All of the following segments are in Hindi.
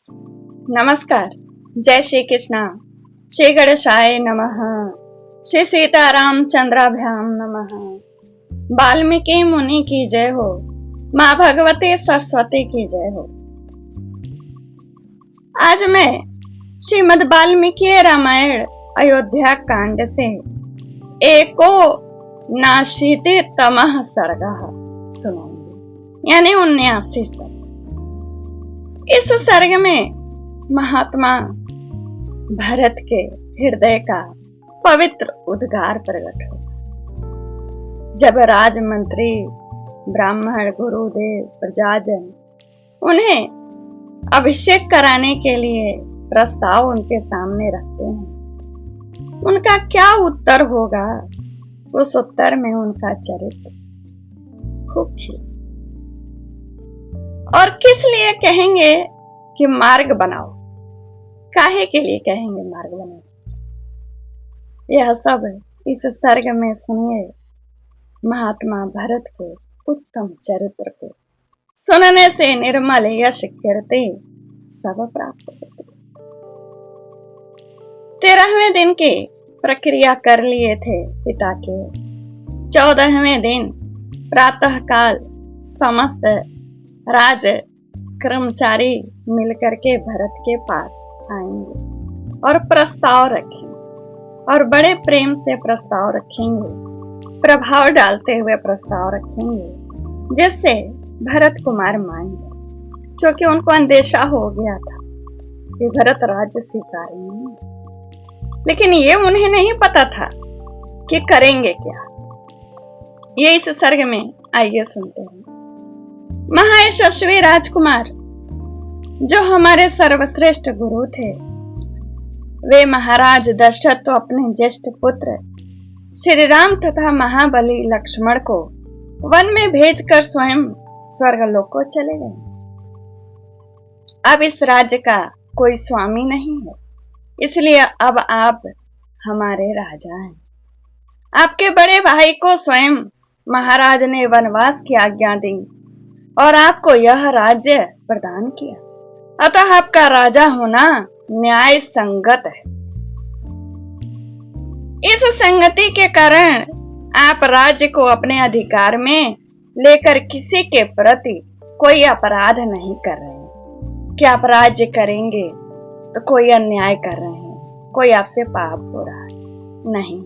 नमस्कार। जय श्री कृष्णा। श्री गणेशाय नमः। श्री सीताराम चंद्राभ्याम नमः। वाल्मीकि मुनि की जय हो। माँ भगवती सरस्वती की जय हो। आज मैं श्रीमद् वाल्मीकि रामायण अयोध्या कांड से एको नाशीते तमः सर्गः सुनाऊंगी, यानी 79 सर्ग। इस सर्ग में महात्मा भरत के हृदय का पवित्र उद्गार प्रकट हो। जब राजमंत्री ब्राह्मण गुरुदेव प्रजाजन उन्हें अभिषेक कराने के लिए प्रस्ताव उनके सामने रखते हैं, उनका क्या उत्तर होगा? उस उत्तर में उनका चरित्र खूब खिला। और किस लिए कहेंगे कि मार्ग बनाओ? काहे के लिए कहेंगे मार्ग बनाओ? यह सब इस सर्ग में सुनिए। महात्मा भरत को उत्तम चरित्र को सुनने से निर्मल यश कीर्ति सब प्राप्त होते। 13वें दिन की प्रक्रिया कर लिए थे पिता के। 14वें दिन प्रातः काल समस्त राज कर्मचारी मिलकर के भरत के पास आएंगे और प्रस्ताव रखेंगे, और बड़े प्रेम से प्रस्ताव रखेंगे, प्रभाव डालते हुए प्रस्ताव रखेंगे, जिससे भरत कुमार मान जाए, क्योंकि उनको अंदेशा हो गया था कि भरत राज्य स्वीकारेंगे। लेकिन ये उन्हें नहीं पता था कि करेंगे क्या। ये इस सर्ग में आइए सुनते हैं। महायशस्वी राजकुमार जो हमारे सर्वश्रेष्ठ गुरु थे, वे महाराज दशरथ तो अपने ज्येष्ठ पुत्र श्री राम तथा महाबली लक्ष्मण को वन में भेजकर स्वयं स्वर्गलोक को चले गए। अब इस राज्य का कोई स्वामी नहीं है, इसलिए अब आप हमारे राजा हैं। आपके बड़े भाई को स्वयं महाराज ने वनवास की आज्ञा दी और आपको यह राज्य प्रदान किया, अतः आपका राजा होना न्याय संगत है। इस संगति के कारण आप राज्य को अपने अधिकार में लेकर किसी के प्रति कोई अपराध नहीं कर रहे हैं कि आप राज्य करेंगे तो कोई अन्याय कर रहे हैं, कोई आपसे पाप हो रहा है। नहीं,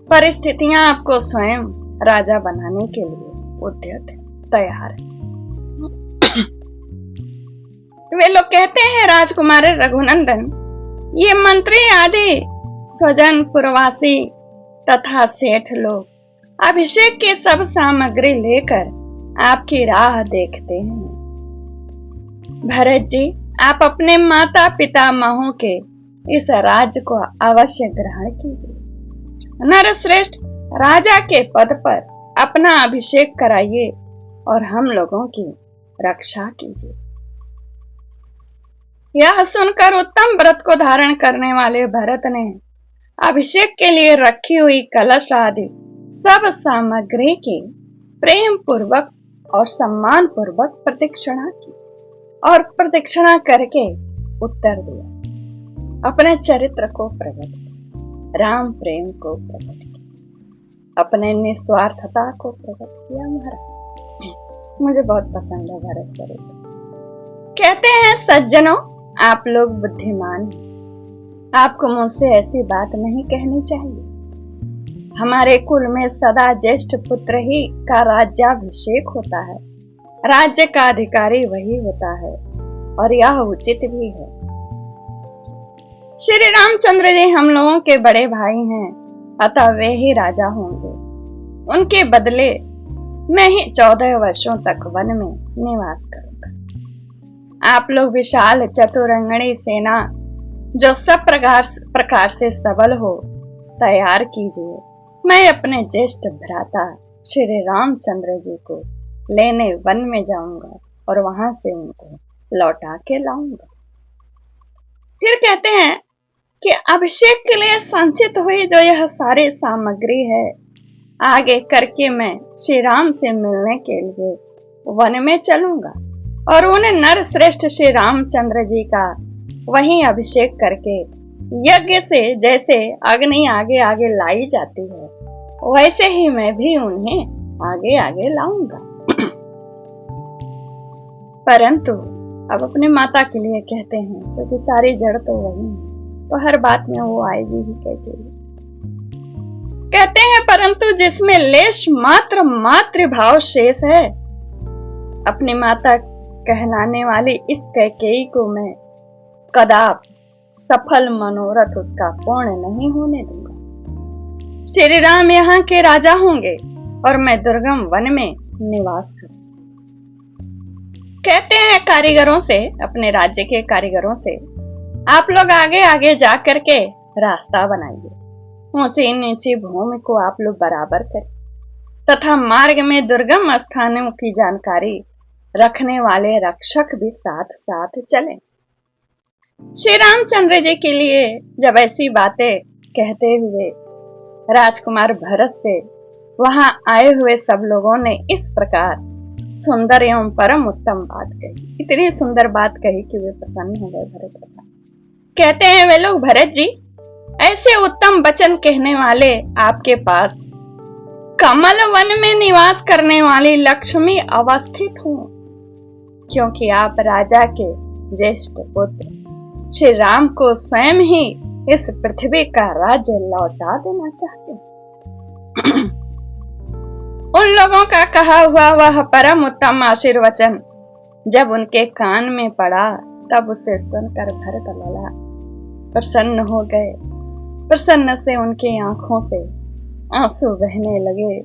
परिस्थितियां आपको स्वयं राजा बनाने के लिए उद्यत है, तैयार है। वे लोग कहते हैं, राजकुमार रघुनंदन, ये मंत्री आदि स्वजन पुरवासी तथा सेठ लोग अभिषेक की सब सामग्री लेकर आपकी राह देखते हैं। भरत जी, आप अपने माता पिता महों के इस राज्य को अवश्य ग्रहण कीजिए। नरश्रेष्ठ राजा के पद पर अपना अभिषेक कराइए और हम लोगों की रक्षा कीजिए। यह सुनकर उत्तम व्रत को धारण करने वाले भरत ने अभिषेक के लिए रखी हुई कलश आदि सब सामग्री की प्रेम पूर्वक और सम्मान पूर्वक प्रदक्षिणा की और प्रदक्षिणा करके उत्तर दिया। अपने चरित्र को प्रकट किया, राम प्रेम को प्रकट किया, अपने निस्वार्थता को प्रकट किया। महाराज, मुझे बहुत पसंद है भरत चरित्र। कहते हैं, सज्जनों, आप लोग बुद्धिमान हैं, आपको मुझसे ऐसी बात नहीं कहनी चाहिए। हमारे कुल में सदा ज्येष्ठ पुत्र ही का राज्याभिषेक होता है, राज्य का अधिकारी वही होता है, और यह उचित भी है। श्री रामचंद्र जी हम लोगों के बड़े भाई हैं, अतः वे ही राजा होंगे। उनके बदले मैं ही 14 वर्षों तक वन में निवास करूंगा। आप लोग विशाल चतुरंगणी सेना जो सब प्रकार से सबल हो तैयार कीजिए। मैं अपने ज्येष्ठ भ्राता श्री रामचंद्र जी को लेने वन में जाऊंगा और वहां से उनको लौटा के लाऊंगा। फिर कहते हैं कि अभिषेक के लिए संचित हुई जो यह सारी सामग्री है, आगे करके मैं श्री राम से मिलने के लिए वन में चलूंगा और उन्हें नर श्रेष्ठ श्री रामचंद्र जी का वहीं अभिषेक करके यज्ञ से जैसे अग्नि आगे आगे लाई जाती है, वैसे ही मैं भी उन्हें आगे आगे लाऊंगा। परंतु अब अपने माता के लिए कहते हैं, क्योंकि सारी जड़ तो वही है, तो हर बात में वो आएगी ही कहते हैं। कहते हैं परंतु जिसमें लेश मात्र मातृभाव शेष है, अपनी माता कहलाने वाली इस कैकेयी को मैं कदाप सफल मनोरथ उसका पूर्ण नहीं होने दूंगा। श्री राम यहाँ के राजा होंगे और मैं दुर्गम वन में निवास करूं। कहते हैं कारीगरों से, अपने राज्य के कारीगरों से, आप लोग आगे आगे जा करके रास्ता बनाइए, ऊंची नीची भूमि को आप लोग बराबर करें तथा मार्ग में दुर्गम स्थानों की जानकारी रखने वाले रक्षक भी साथ साथ चलें। श्री रामचंद्र जी के लिए जब ऐसी बातें कहते हुए राजकुमार भरत से वहां आए हुए सब लोगों ने इस प्रकार सुंदर एवं परम उत्तम बात कही, इतनी सुंदर बात कही कि वे प्रसन्न हो गए भरत का। कहते हैं वे लोग, भरत जी ऐसे उत्तम वचन कहने वाले आपके पास कमल वन में निवास करने वाली लक्ष्मी अवस्थित हूं, क्योंकि आप राजा के ज्येष्ठ पुत्र श्री राम को स्वयं ही इस पृथ्वी का राज्य लौटा देना चाहते हैं। उन लोगों का कहा हुआ वह परम उत्तम आशीर्वचन जब उनके कान में पड़ा, तब उसे सुनकर भरत लाला प्रसन्न हो गए। प्रसन्न से उनकी आंखों से आंसू बहने लगे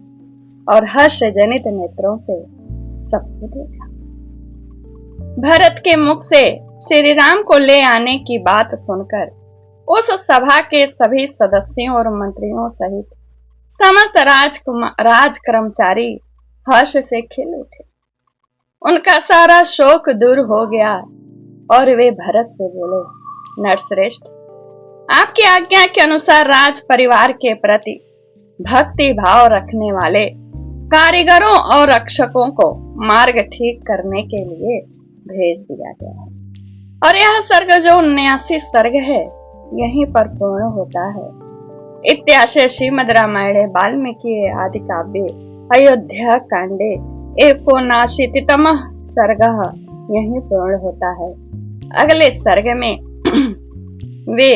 और हर्ष जनित नेत्रों से सबको देखा। भरत के मुख से श्री राम को ले आने की बात सुनकर उस सभा के सभी सदस्यों और मंत्रियों सहित समस्त राज कर्मचारी हर्ष से खिल उठे। उनका सारा शोक दूर हो गया और वे भरत से बोले, नरश्रेष्ठ, आपकी आज्ञा के अनुसार राज परिवार के प्रति भक्ति भाव रखने वाले कारीगरों और रक्षकों को मार्ग ठीक करने के लिए भेज दिया गया है और यह सर्ग जो 79 सर्ग है यहीं पर पूर्ण होता है। इत्याशय श्रीमद् रामायणे वाल्मीकि आदि काव्ये अयोध्या कांडे 79तमः सर्गः यहीं पूर्ण होता है। अगले सर्ग में वे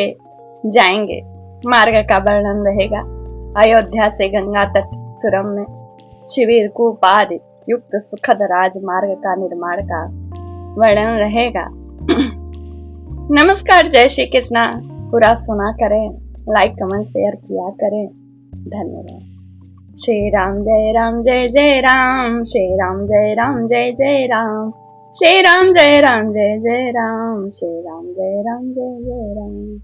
जाएंगे, मार्ग का वर्णन रहेगा। अयोध्या से गंगा तट सुरम में शिविर कूपाद युक्त सुखद राजमार्ग का निर्माण का वर्णन रहेगा। नमस्कार, जय श्री कृष्णा। पूरा सुना करें, लाइक कमेंट शेयर किया करें। धन्यवाद। श्री राम जय राम जय जय राम, श्री राम जय राम जय जय राम, श्री राम जय राम जय जय राम, श्री राम जय राम जय जय राम।